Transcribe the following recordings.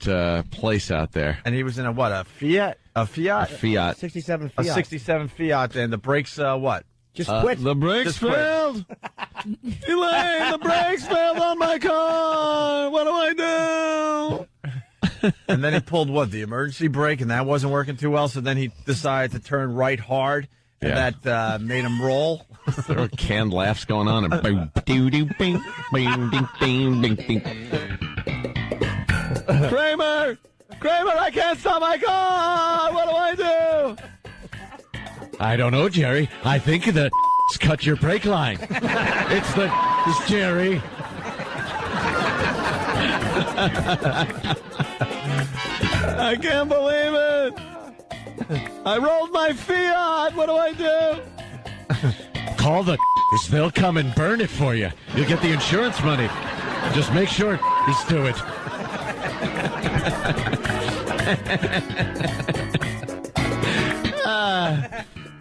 place out there. And he was in a Fiat? A Fiat? A Fiat. 67 Fiat. A 67 Fiat, and the brakes, what? Just quit. The brakes failed. Elaine, the brakes failed on my car. What do I do? And then he pulled, the emergency brake, and that wasn't working too well, so then he decided to turn right hard, and that made him roll. There were canned laughs going on. And boom, doo, doo, bing, bing, ding, ding, ding, ding. Kramer, I can't stop my car. What do I do? I don't know, Jerry. I think the cut your brake line. It's Jerry. I can't believe it. I rolled my Fiat. What do I do? Call the they'll come and burn it for you. You'll get the insurance money. Just make sure he's do it.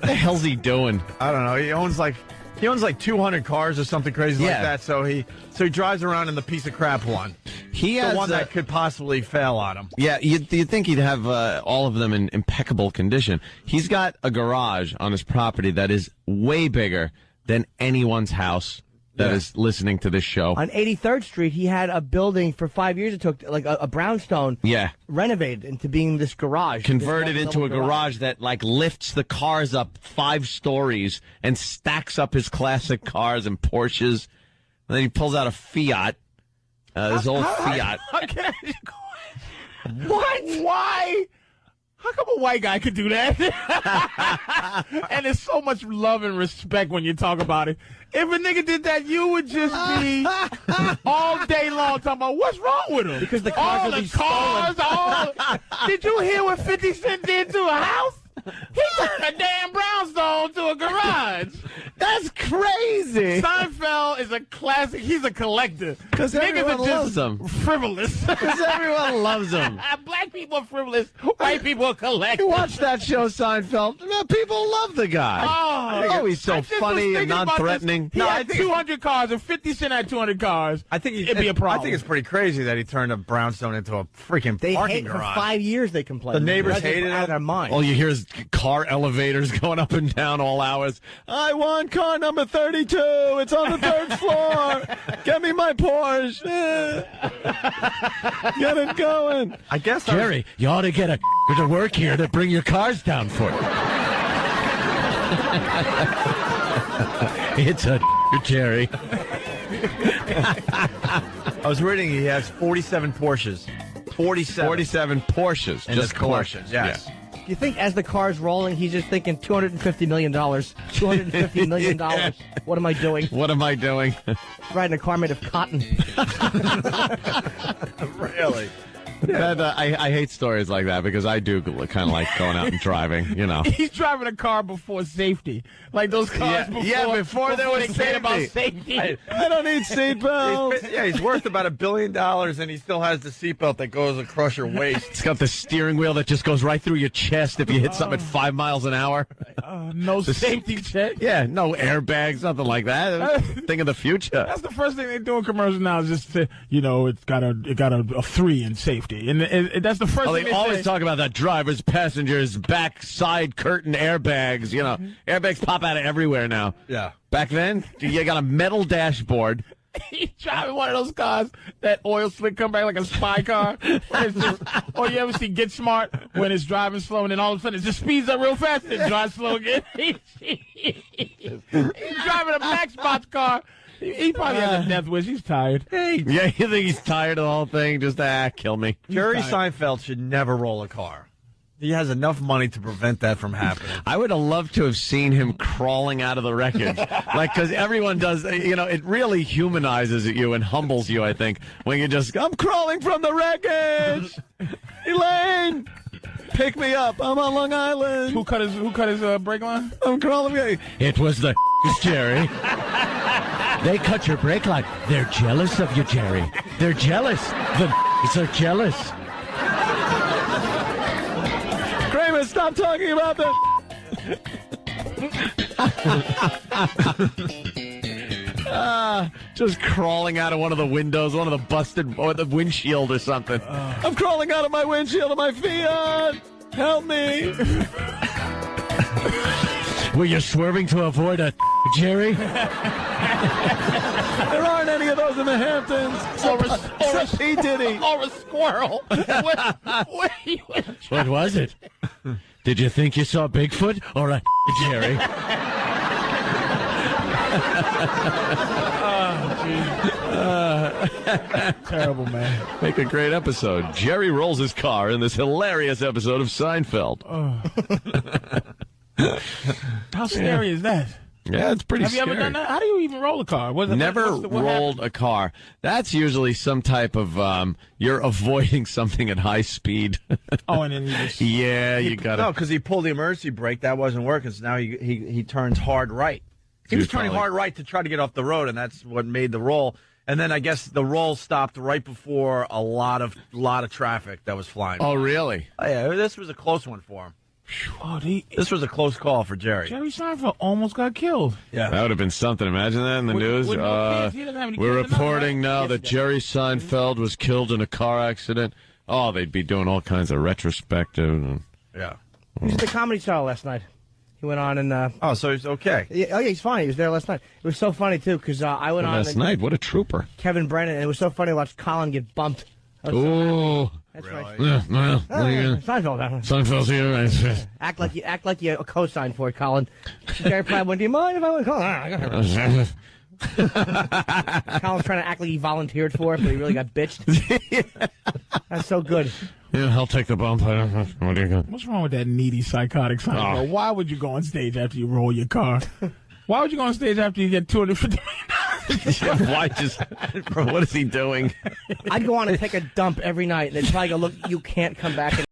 What the hell's he doing? I don't know. He owns like 200 cars or something crazy like that. So he drives around in the piece of crap one. He has the one that could possibly fail on him. Yeah, you'd think he'd have all of them in impeccable condition. He's got a garage on his property that is way bigger than anyone's house that is listening to this show. On 83rd Street, he had a building for 5 years. It took like a brownstone. Yeah. Renovated into being this garage. Converted into a garage that like lifts the cars up 5 stories and stacks up his classic cars and Porsches. And then he pulls out a Fiat. His old Fiat. What? Why? How come a white guy could do that? And there's so much love and respect when you talk about it. If a nigga did that, you would just be all day long talking about what's wrong with him. Because the cars Did you hear what 50 Cent did to a house? He turned a damn brownstone to a garage. That's crazy. Seinfeld is a classic. He's a collector. Because everyone loves him. Frivolous. Because everyone loves him. Black people are frivolous. White people are collectors. You watch that show, Seinfeld. People love the guy. Oh, he's so funny and non-threatening. He had 200 cars, and 50 Cent had 200 cars. I think it'd be a problem. I think it's pretty crazy that he turned a brownstone into a freaking parking garage. For 5 years they complained. The neighbors hated it. Out of their mind. All you hear is car elevators going up and down all hours. I want car number 32. It's on the 3rd floor. Get me my Porsche. Get it going. I guess Jerry, you ought to get a to work here to bring your cars down for you. It's a Jerry. I was reading he has 47 Porsches. 47 Porsches. And just Porsches, yes. Yeah. You think as the car's rolling, he's just thinking $250 million. $250 million. Yeah. What am I doing? What am I doing? Riding a car made of cotton. Really? I hate stories like that because I do kind of like going out and driving, you know. He's driving a car before safety. Like those cars before there was safety. About safety. I don't need seatbelts. He's worth about $1 billion, and he still has the seatbelt that goes across your waist. It's got the steering wheel that just goes right through your chest if you hit something at 5 miles an hour. No safety check. Yeah, no airbags, nothing like that. Think of the future. That's the first thing they do in commercials now is just say, it's got a 3 in safety. And that's the first thing they always talk about that drivers, passengers, back side curtain airbags. Airbags pop out of everywhere now. Yeah. Back then, you got a metal dashboard. He's driving one of those cars that oil slick come back like a spy car. Or you ever see Get Smart when it's driving slow and then all of a sudden it just speeds up real fast and it drives slow again. He's driving a black spots car. He probably has a death wish. He's tired. Yeah, you think he's tired of the whole thing? Just, kill me. Jerry Seinfeld should never roll a car. He has enough money to prevent that from happening. I would have loved to have seen him crawling out of the wreckage. Because everyone does, it really humanizes you and humbles you, I think, when you just, I'm crawling from the wreckage! Elaine! Pick me up. I'm on Long Island. Who cut his brake line? I'm crawling. It was the Jerry. They cut your brake line. They're jealous of you, Jerry. They're jealous. The are jealous. Kramer, stop talking about that. Just crawling out of one of the windows, one of the busted, or the windshield or something. I'm crawling out of my windshield of my Fiat. Help me. Were you swerving to avoid a Jerry? There aren't any of those in the Hamptons. Or a P. Diddy. Or a squirrel. What was it? Did you think you saw Bigfoot or a Jerry? Terrible, man. Make a great episode. Jerry rolls his car in this hilarious episode of Seinfeld. How scary is that? Yeah, it's pretty scary. Have you ever done that? How do you even roll a car? Never rolled a car. That's usually some type of, you're avoiding something at high speed. Oh, and then you just... Yeah, you got to... No, because he pulled the emergency brake. That wasn't working, so now he turns hard right. He was turning hard right to try to get off the road, and that's what made the roll. And then I guess the roll stopped right before a lot of traffic that was flying. Oh, really? Oh, yeah, this was a close one for him. This was a close call for Jerry. Jerry Seinfeld almost got killed. Yeah, that would have been something. Imagine that in the news. We're reporting now that Jerry Seinfeld was killed in a car accident. Oh, they'd be doing all kinds of retrospective. Yeah. He was at the Comedy Cellar last night. He went on and... oh, so he's okay. Yeah, he's fine. He was there last night. It was so funny, too, because I went on... Last night? What a trooper. Kevin Brennan, and it was so funny to watch Colin get bumped. Oh. That's really? right. Yeah, well, Seinfeld. Seinfeld's here. Act like you co-signed for it, Colin. Jerry probably went, do you mind if I went, Colin? I got her. Colin's trying to act like he volunteered for it, but he really got bitched. That's so good. Yeah, I'll take the bump. What do you got? What's wrong with that needy, psychotic Seinfeld? Why would you go on stage after you roll your car? Why would you go on stage after you get $250 million? Why just... What is he doing? I'd go on and take a dump every night, and they'd probably go, look, you can't come back.